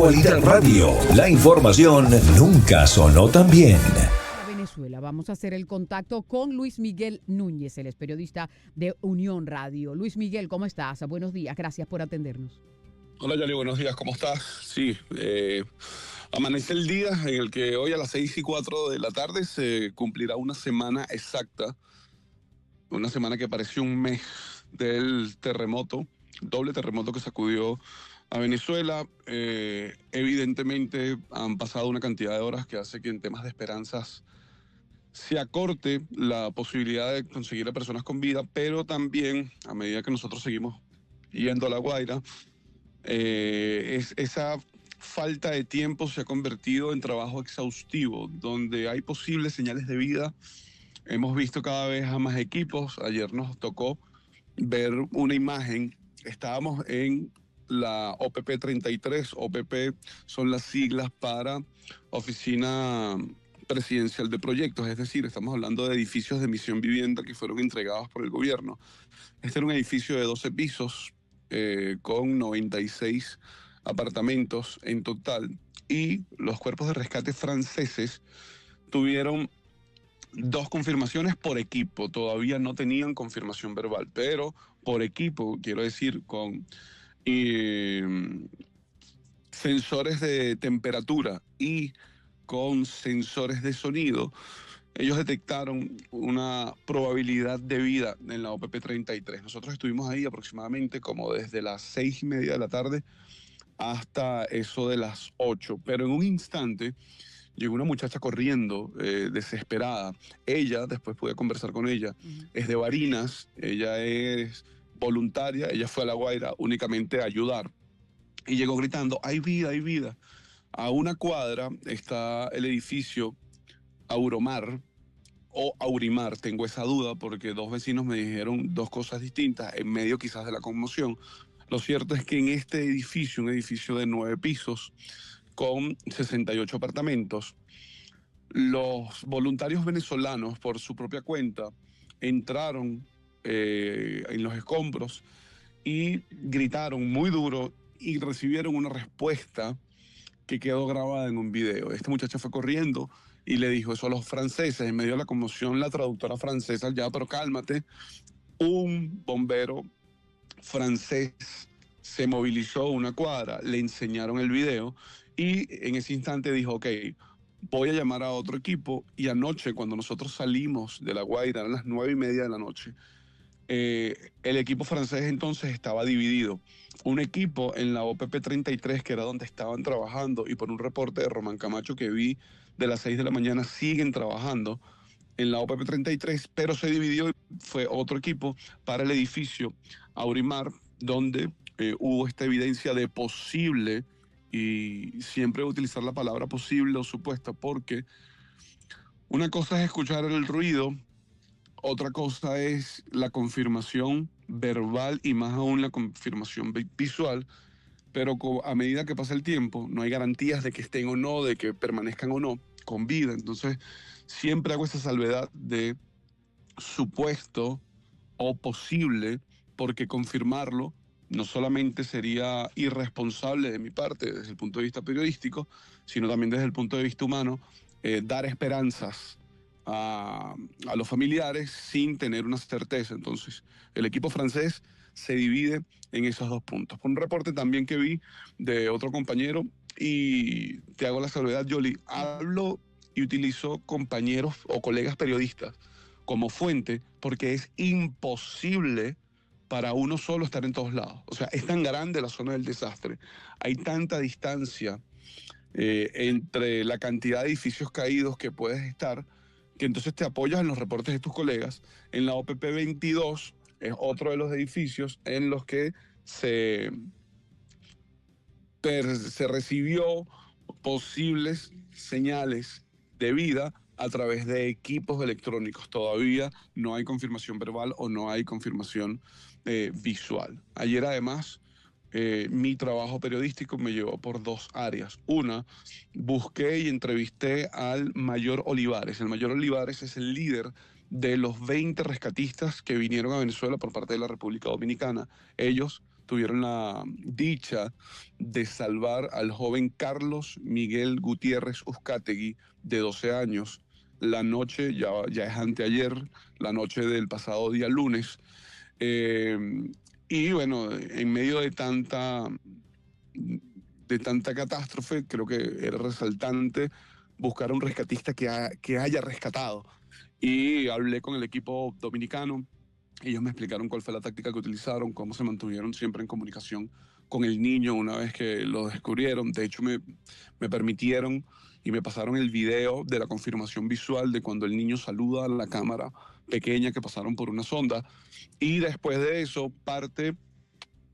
Actualidad Radio, la información nunca sonó tan bien. Venezuela. Vamos a hacer el contacto con Luis Miguel Núñez, él es periodista de Unión Radio. Luis Miguel, ¿cómo estás? Buenos días, gracias por atendernos. Hola Yali, buenos días, ¿cómo estás? Sí, amanece el día en el que hoy a las 6:04 de la tarde se cumplirá una semana exacta, una semana que pareció un mes del terremoto, doble terremoto que sacudió a Venezuela. Evidentemente han pasado una cantidad de horas que hace que en temas de esperanzas se acorte la posibilidad de conseguir a personas con vida, pero también a medida que nosotros seguimos yendo a La Guaira, esa falta de tiempo se ha convertido en trabajo exhaustivo, donde hay posibles señales de vida. Hemos visto cada vez a más equipos. Ayer nos tocó ver una imagen. Estábamos en la OPP 33. OPP son las siglas para Oficina Presidencial de Proyectos, es decir, estamos hablando de edificios de Misión Vivienda que fueron entregados por el gobierno. Este era un edificio de 12 pisos, con 96 apartamentos en total, y los cuerpos de rescate franceses tuvieron 2 confirmaciones por equipo. Todavía no tenían confirmación verbal, pero por equipo, quiero decir, con sensores de temperatura y con sensores de sonido, ellos detectaron una probabilidad de vida en la OPP 33. Nosotros estuvimos ahí aproximadamente como desde las 6:30 de la tarde hasta eso de las 8. Pero en un instante llegó una muchacha corriendo, desesperada. Ella, después pude conversar con ella, es de Barinas, ella es voluntaria, ella fue a La Guaira únicamente a ayudar. Y llegó gritando, hay vida, hay vida. A una cuadra está el edificio Auromar o Aurimar, tengo esa duda porque 2 vecinos me dijeron 2 cosas distintas, en medio quizás de la conmoción. Lo cierto es que en este edificio, un edificio de 9 pisos con 68 apartamentos, los voluntarios venezolanos por su propia cuenta entraron en los escombros y gritaron muy duro y recibieron una respuesta que quedó grabada en un video. Esta muchacha fue corriendo y le dijo eso a los franceses. En medio de la conmoción, la traductora francesa, ya, pero cálmate. Un bombero francés se movilizó una cuadra, le enseñaron el video y en ese instante dijo, ok, voy a llamar a otro equipo. Y anoche, cuando nosotros salimos de La Guaira, eran las 9:30 de la noche, el equipo francés entonces estaba dividido. Un equipo en la OPP 33, que era donde estaban trabajando, y por un reporte de Román Camacho que vi de las 6 de la mañana, siguen trabajando en la OPP 33, pero se dividió y fue otro equipo para el edificio Aurimar, donde hubo esta evidencia de posible, y siempre utilizar la palabra posible o supuesta, porque una cosa es escuchar el ruido, otra cosa es la confirmación verbal y más aún la confirmación visual, pero a medida que pasa el tiempo no hay garantías de que estén o no, de que permanezcan o no con vida. Entonces siempre hago esa salvedad de supuesto o posible, porque confirmarlo no solamente sería irresponsable de mi parte desde el punto de vista periodístico, sino también desde el punto de vista humano, dar esperanzas a los familiares sin tener una certeza. Entonces, el equipo francés se divide en esos 2 puntos. Por un reporte también que vi de otro compañero, y te hago la salvedad, Yoli, hablo y utilizo compañeros o colegas periodistas como fuente porque es imposible para uno solo estar en todos lados. O sea, es tan grande la zona del desastre, hay tanta distancia entre la cantidad de edificios caídos que puedes estar, que entonces te apoyas en los reportes de tus colegas. En la OPP 22 es otro de los edificios en los que se recibió posibles señales de vida a través de equipos electrónicos. Todavía no hay confirmación verbal o no hay confirmación visual. Ayer además mi trabajo periodístico me llevó por 2 áreas. Una, busqué y entrevisté al Mayor Olivares. El Mayor Olivares es el líder de los 20 rescatistas que vinieron a Venezuela por parte de la República Dominicana. Ellos tuvieron la dicha de salvar al joven Carlos Miguel Gutiérrez Uzcategui, de 12 años, la noche, ya es anteayer, la noche del pasado día lunes. Eh, y bueno, en medio de tanta catástrofe, creo que era resaltante buscar a un rescatista que haya rescatado. Y hablé con el equipo dominicano. Ellos me explicaron cuál fue la táctica que utilizaron, cómo se mantuvieron siempre en comunicación con el niño una vez que lo descubrieron. De hecho, me permitieron y me pasaron el video de la confirmación visual de cuando el niño saluda a la cámara pequeña que pasaron por una sonda. Y después de eso, parte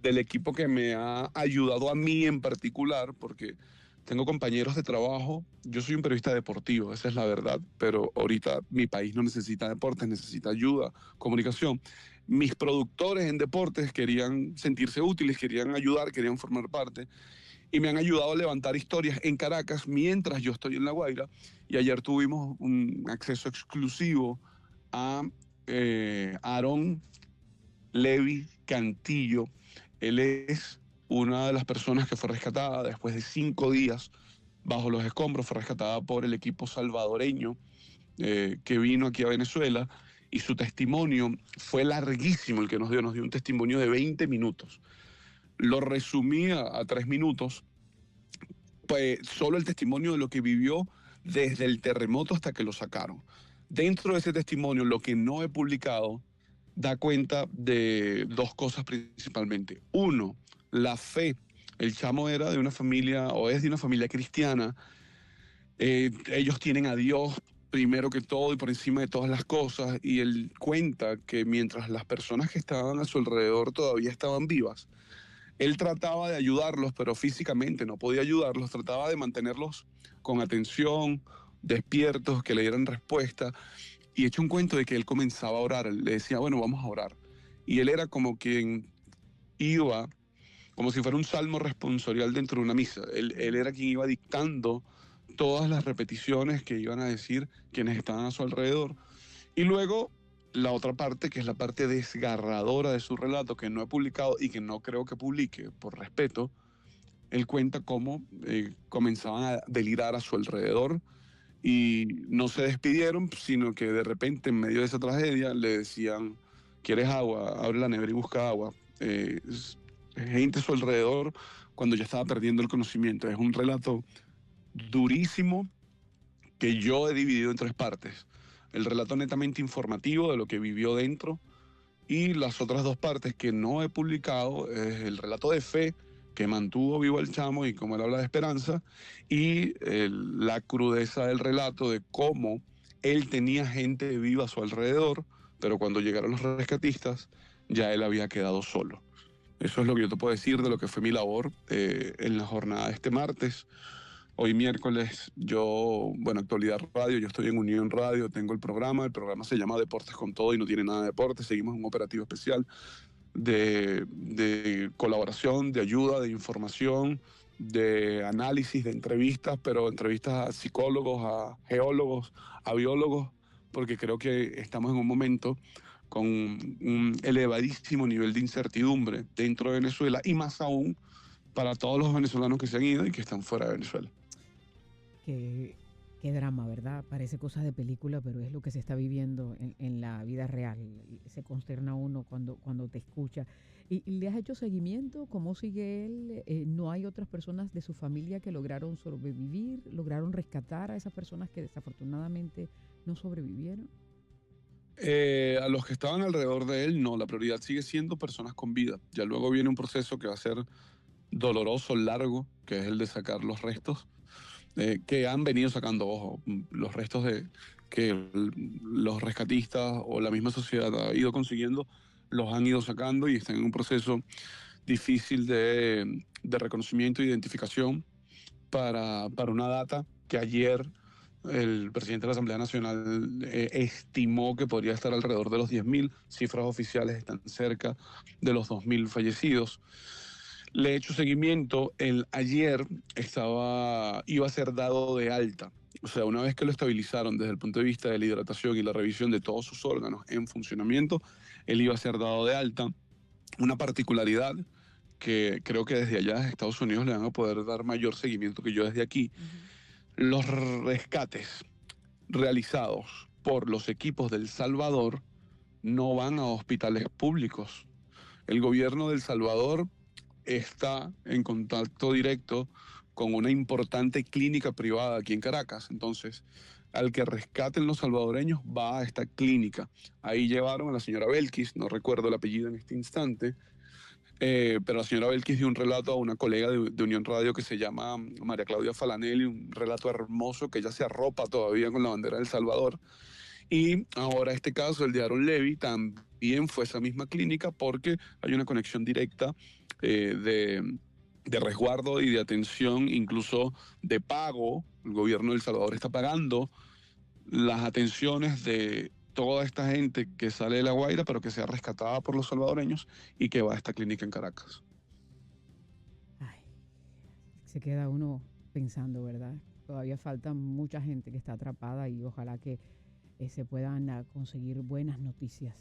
del equipo que me ha ayudado a mí en particular, porque tengo compañeros de trabajo. Yo soy un periodista deportivo, esa es la verdad, pero ahorita mi país no necesita deportes, necesita ayuda, comunicación. Mis productores en deportes querían sentirse útiles, querían ayudar, querían formar parte, y me han ayudado a levantar historias en Caracas mientras yo estoy en La Guaira. Y ayer tuvimos un acceso exclusivo a Aarón Levi Cantillo. Él es una de las personas que fue rescatada después de 5 días bajo los escombros. Fue rescatada por el equipo salvadoreño que vino aquí a Venezuela, y su testimonio fue larguísimo. El que nos dio un testimonio de 20 minutos. Lo resumí a 3 minutos, pues solo el testimonio de lo que vivió desde el terremoto hasta que lo sacaron. Dentro de ese testimonio, lo que no he publicado da cuenta de 2 cosas principalmente. Uno, la fe. El chamo era de una familia, o es de una familia cristiana. Ellos tienen a Dios primero que todo y por encima de todas las cosas, y él cuenta que mientras las personas que estaban a su alrededor todavía estaban vivas, él trataba de ayudarlos, pero físicamente no podía ayudarlos. Trataba de mantenerlos con atención, despiertos, que le dieran respuesta. Y hecho un cuento de que él comenzaba a orar. Él le decía, bueno, vamos a orar. Y él era como quien iba, como si fuera un salmo responsorial dentro de una misa. Él era quien iba dictando todas las repeticiones que iban a decir quienes estaban a su alrededor. Y luego la otra parte, que es la parte desgarradora de su relato, que no he publicado y que no creo que publique por respeto. Él cuenta cómo comenzaban a delirar a su alrededor y no se despidieron, sino que de repente en medio de esa tragedia le decían, ¿quieres agua? Abre la nevera y busca agua. Gente a su alrededor cuando ya estaba perdiendo el conocimiento. Es un relato durísimo que yo he dividido en 3 partes. El relato netamente informativo de lo que vivió dentro, y las otras 2 partes que no he publicado es el relato de fe que mantuvo vivo el chamo y cómo él habla de esperanza, y la crudeza del relato de cómo él tenía gente viva a su alrededor, pero cuando llegaron los rescatistas ya él había quedado solo. Eso es lo que yo te puedo decir de lo que fue mi labor en la jornada de este martes. Hoy miércoles, Actualidad Radio, yo estoy en Unión Radio, tengo el programa se llama Deportes con Todo y no tiene nada de deporte. Seguimos un operativo especial de colaboración, de ayuda, de información, de análisis, de entrevistas, pero entrevistas a psicólogos, a geólogos, a biólogos, porque creo que estamos en un momento con un elevadísimo nivel de incertidumbre dentro de Venezuela, y más aún para todos los venezolanos que se han ido y que están fuera de Venezuela. Qué drama, ¿verdad? Parece cosa de película, pero es lo que se está viviendo en la vida real. Se consterna uno cuando te escucha. ¿Y le has hecho seguimiento? ¿Cómo sigue él? ¿No hay otras personas de su familia que lograron sobrevivir? ¿Lograron rescatar a esas personas que desafortunadamente no sobrevivieron? A los que estaban alrededor de él, no. La prioridad sigue siendo personas con vida. Ya luego viene un proceso que va a ser doloroso, largo, que es el de sacar los restos. Que han venido sacando, ojo, los restos que los rescatistas o la misma sociedad ha ido consiguiendo, los han ido sacando y están en un proceso difícil de reconocimiento e identificación para una data que ayer el presidente de la Asamblea Nacional estimó que podría estar alrededor de los 10.000. Cifras oficiales están cerca de los 2.000 fallecidos. Le he hecho seguimiento. Ayer iba a ser dado de alta. O sea, una vez que lo estabilizaron desde el punto de vista de la hidratación y la revisión de todos sus órganos en funcionamiento, él iba a ser dado de alta. Una particularidad que creo que desde allá, desde Estados Unidos, le van a poder dar mayor seguimiento que yo desde aquí. Ujú. Los rescates realizados por los equipos del Salvador no van a hospitales públicos. El gobierno del Salvador está en contacto directo con una importante clínica privada aquí en Caracas. Entonces, al que rescaten los salvadoreños va a esta clínica. Ahí llevaron a la señora Belkis, no recuerdo el apellido en este instante, pero la señora Belkis dio un relato a una colega de Unión Radio que se llama María Claudia Falanelli, un relato hermoso que ella se arropa todavía con la bandera del Salvador. Y ahora este caso, el de Aaron Levy, también fue esa misma clínica porque hay una conexión directa de resguardo y de atención, incluso de pago. El gobierno de El Salvador está pagando las atenciones de toda esta gente que sale de La Guaira, pero que sea rescatada por los salvadoreños y que va a esta clínica en Caracas. Ay, se queda uno pensando, ¿verdad? Todavía falta mucha gente que está atrapada y ojalá que se puedan conseguir buenas noticias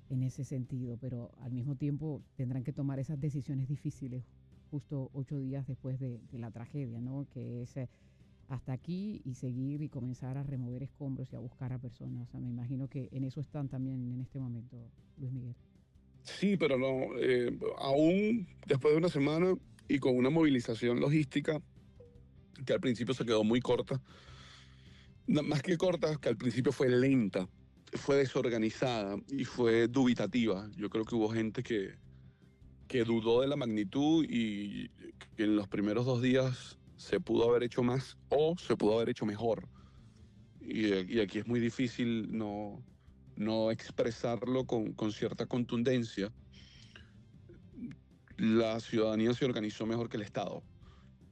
en ese sentido, pero al mismo tiempo tendrán que tomar esas decisiones difíciles justo 8 días después de la tragedia, ¿no? Que es hasta aquí y seguir y comenzar a remover escombros y a buscar a personas. O sea, me imagino que en eso están también en este momento, Luis Miguel. Sí, pero no, aún después de una semana y con una movilización logística que al principio se quedó muy corta, más que corta, que al principio fue lenta, fue desorganizada y fue dubitativa. Yo creo que hubo gente que dudó de la magnitud y que en los primeros 2 días se pudo haber hecho más o se pudo haber hecho mejor. Y aquí es muy difícil no expresarlo con cierta contundencia. La ciudadanía se organizó mejor que el Estado,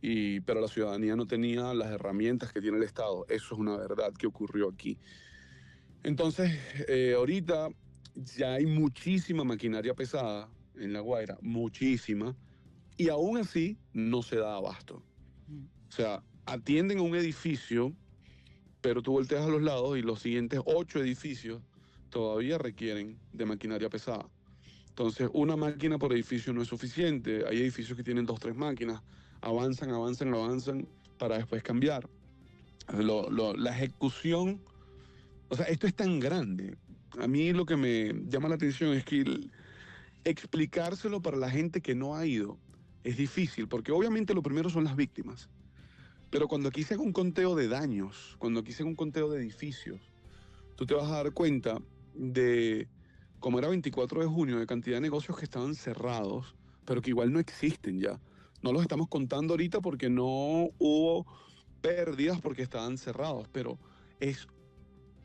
pero la ciudadanía no tenía las herramientas que tiene el Estado. Eso es una verdad que ocurrió aquí. Entonces, ahorita ya hay muchísima maquinaria pesada en La Guaira, muchísima, y aún así no se da abasto. Mm. O sea, atienden a un edificio, pero tú volteas a los lados y los siguientes 8 edificios todavía requieren de maquinaria pesada. Entonces, una máquina por edificio no es suficiente. Hay edificios que tienen 2, 3 máquinas, avanzan, avanzan, avanzan para después cambiar. La ejecución, o sea, esto es tan grande. A mí lo que me llama la atención es que explicárselo para la gente que no ha ido es difícil, porque obviamente lo primero son las víctimas. Pero cuando aquí se haga un conteo de daños, cuando aquí se haga un conteo de edificios, tú te vas a dar cuenta de, como era 24 de junio, de cantidad de negocios que estaban cerrados, pero que igual no existen ya. No los estamos contando ahorita porque no hubo pérdidas porque estaban cerrados, pero es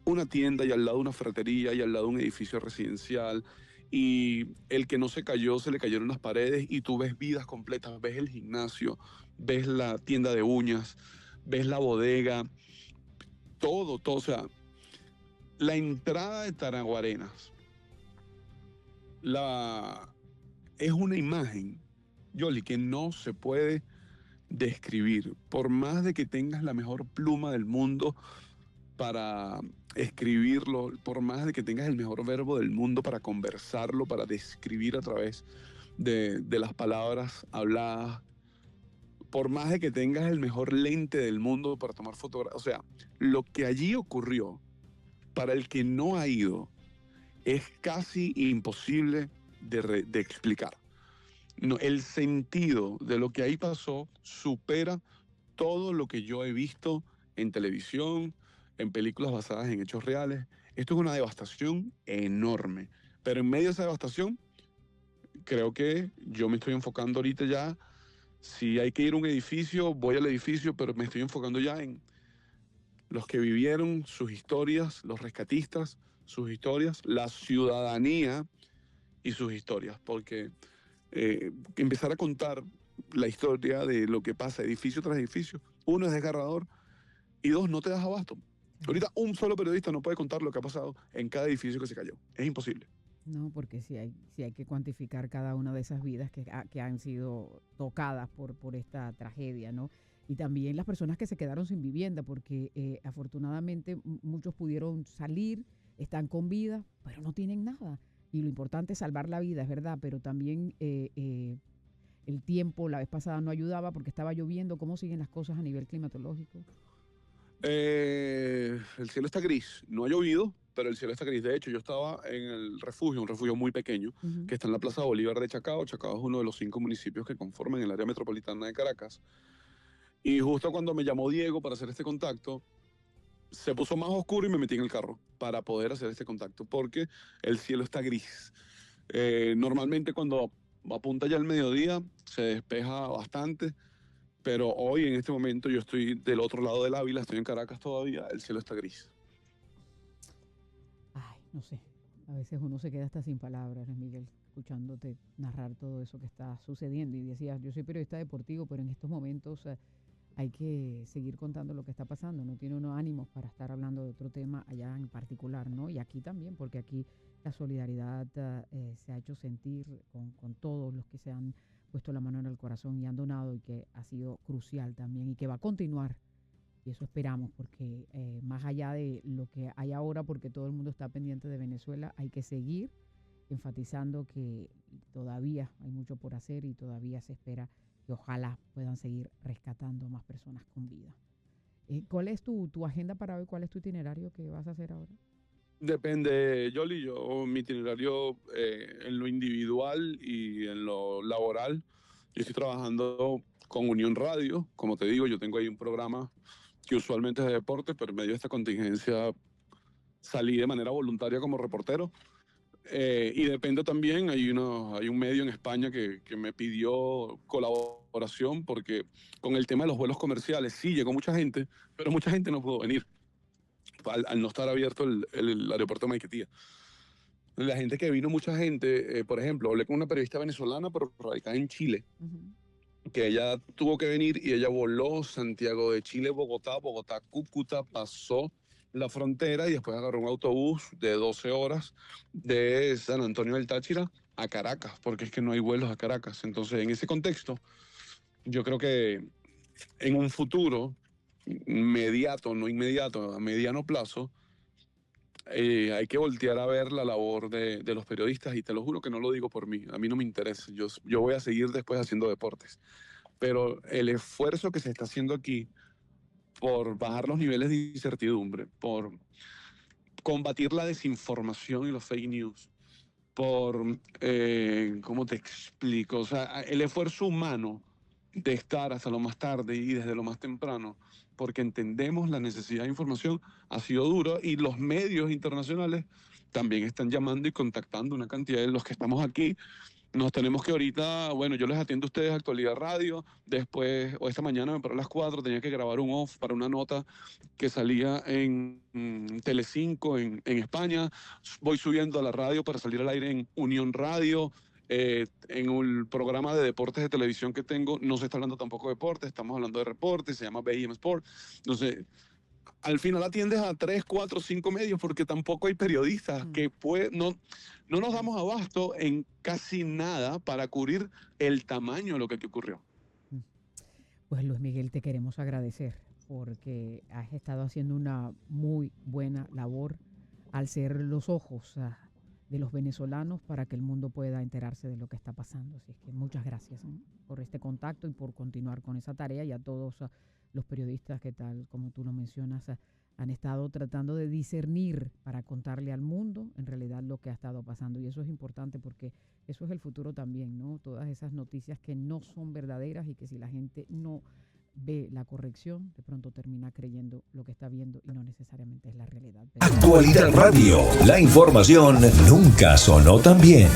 una tienda y al lado una ferretería y al lado un edificio residencial y el que no se cayó se le cayeron las paredes y tú ves vidas completas, ves el gimnasio, ves la tienda de uñas, ves la bodega, todo, todo, o sea, la entrada de Taraguarenas es una imagen, Yoli, que no se puede describir. Por más de que tengas la mejor pluma del mundo para escribirlo, por más de que tengas el mejor verbo del mundo para conversarlo, para describir a través de las palabras habladas, por más de que tengas el mejor lente del mundo para tomar fotografías, o sea, lo que allí ocurrió, para el que no ha ido, es casi imposible de explicar. No, el sentido de lo que ahí pasó supera todo lo que yo he visto en televisión, en películas basadas en hechos reales. Esto es una devastación enorme. Pero en medio de esa devastación, creo que yo me estoy enfocando ahorita ya. Si hay que ir a un edificio, voy al edificio, pero me estoy enfocando ya en los que vivieron sus historias, los rescatistas, sus historias, la ciudadanía y sus historias. Porque empezar a contar la historia de lo que pasa edificio tras edificio, uno es desgarrador y dos, no te das abasto. Ahorita un solo periodista no puede contar lo que ha pasado en cada edificio que se cayó. Es imposible. No, porque sí hay que cuantificar cada una de esas vidas que han sido tocadas por esta tragedia, ¿no? Y también las personas que se quedaron sin vivienda, porque afortunadamente muchos pudieron salir, están con vida, pero no tienen nada. Y lo importante es salvar la vida, es verdad, pero también el tiempo la vez pasada no ayudaba porque estaba lloviendo. ¿Cómo siguen las cosas a nivel climatológico? El cielo está gris, no ha llovido, pero el cielo está gris. De hecho, yo estaba en el refugio, un refugio muy pequeño, que está en la Plaza Bolívar de Chacao. Chacao es uno de los 5 municipios que conforman el área metropolitana de Caracas. Y justo cuando me llamó Diego para hacer este contacto, se puso más oscuro y me metí en el carro para poder hacer este contacto, porque el cielo está gris. Normalmente cuando apunta ya el mediodía, se despeja bastante. Pero hoy, en este momento, yo estoy del otro lado del Ávila, estoy en Caracas todavía, el cielo está gris. Ay, no sé. A veces uno se queda hasta sin palabras, Miguel, escuchándote narrar todo eso que está sucediendo. Y decías, yo soy periodista deportivo, pero en estos momentos hay que seguir contando lo que está pasando. No tiene uno ánimos para estar hablando de otro tema allá en particular, ¿no? Y aquí también, porque aquí la solidaridad se ha hecho sentir con todos los que se han puesto la mano en el corazón y han donado, y que ha sido crucial también y que va a continuar, y eso esperamos, porque más allá de lo que hay ahora, porque todo el mundo está pendiente de Venezuela, hay que seguir enfatizando que todavía hay mucho por hacer y todavía se espera que ojalá puedan seguir rescatando más personas con vida. ¿Cuál es tu agenda para hoy? ¿Cuál es tu itinerario que vas a hacer ahora? Depende, Yoli. Mi itinerario en lo individual y en lo laboral, yo estoy trabajando con Unión Radio. Como te digo, yo tengo ahí un programa que usualmente es de deporte, pero en medio de esta contingencia salí de manera voluntaria como reportero. Y depende también, hay un medio en España que me pidió colaboración, porque con el tema de los vuelos comerciales sí llegó mucha gente, pero mucha gente no pudo venir al no estar abierto el aeropuerto de Maiquetía. La gente que vino, mucha gente, por ejemplo, hablé con una periodista venezolana, pero radicada en Chile, que ella tuvo que venir y ella voló Santiago de Chile, Bogotá, Cúcuta, pasó la frontera y después agarró un autobús de 12 horas de San Antonio del Táchira a Caracas, porque es que no hay vuelos a Caracas. Entonces, en ese contexto, yo creo que en un futuro inmediato, no inmediato, a mediano plazo, hay que voltear a ver la labor de los periodistas, y te lo juro que no lo digo por mí, a mí no me interesa, yo voy a seguir después haciendo deportes, pero el esfuerzo que se está haciendo aquí por bajar los niveles de incertidumbre, por combatir la desinformación y los fake news, por, ¿cómo te explico? O sea, el esfuerzo humano de estar hasta lo más tarde y desde lo más temprano, porque entendemos la necesidad de información, ha sido duro, y los medios internacionales también están llamando y contactando una cantidad de los que estamos aquí. Nos tenemos que ahorita, bueno, yo les atiendo a ustedes Actualidad Radio, después, o esta mañana me paré a las 4, tenía que grabar un off para una nota que salía en Telecinco en España, voy subiendo a la radio para salir al aire en Unión Radio. En el programa de deportes de televisión que tengo, no se está hablando tampoco de deportes, estamos hablando de reportes, se llama BIM Sport. Entonces, al final atiendes a 3, 4, 5 medios, porque tampoco hay periodistas que no nos damos abasto en casi nada para cubrir el tamaño de lo que aquí ocurrió. Pues Luis Miguel, te queremos agradecer porque has estado haciendo una muy buena labor al ser los ojos de los venezolanos para que el mundo pueda enterarse de lo que está pasando. Así es que muchas gracias por este contacto y por continuar con esa tarea, y a todos los periodistas que, tal como tú lo mencionas, han estado tratando de discernir para contarle al mundo en realidad lo que ha estado pasando. Y eso es importante porque eso es el futuro también, ¿no? Todas esas noticias que no son verdaderas y que si la gente no ve la corrección, de pronto termina creyendo lo que está viendo y no necesariamente es la realidad. Actualidad Radio, la información nunca sonó tan bien.